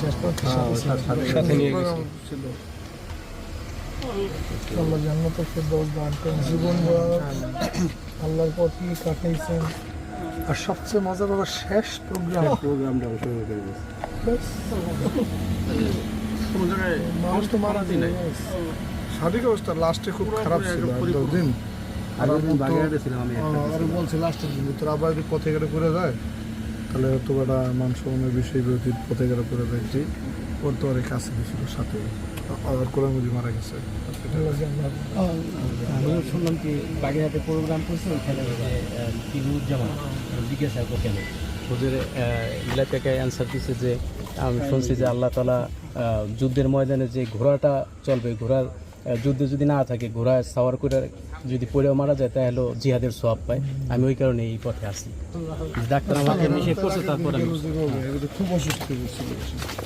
শেষ পর্যন্ত সাথে নিয়ে গেছে। ছিল আল্লাহ জান্নাতের ফেরদৌস দান করেন, জীবন আল্লাহর পথে কাটাইছেন। আর সবচেয়ে মজার কথা শেষ প্রোগ্রামটা শুরু করে গেছে। কোনো জায়গায় মানুষ তো মারা কমতি নাই। শারীরিক অবস্থা লাস্টে খুব খারাপ ছিল, এক দিন আর ওদিন বাগেরহাটে ছিলাম আমি একটা আর বলছে লাস্টের দিন তোর আবার যদি পথে ঘাটে করে যায় তাহলে তো একটা মান সম্মানের বিষয় বিরোধী পথে ঘাটে করে যায় যে ওর তো অনেক কাছে ছিল সাথে আর কোরআন মধ্যে মারা গেছে। আমিও শুনলাম কি বাগেরহাটে প্রোগ্রাম করছে, ওইখানে ফিরুজ্জামান জিজ্ঞাসা কেন ওদের ইলাকাকে অ্যান্সার দিচ্ছে যে আমি শুনছি যে আল্লাহ তাআলা যুদ্ধের ময়দানে যে ঘোড়াটা চলবে, ঘোড়ার যুদ্ধে যদি না থাকে, ঘোড়া সাওয়ার করে যদি পড়েও মারা যায় তাহলে জিহাদের সওয়াব পায়। আমি ওই কারণে এই পথে আসি। ডাক্তার আমাকে নিষেধ করছে, তারপর আমি খুব অসুস্থ ছিল।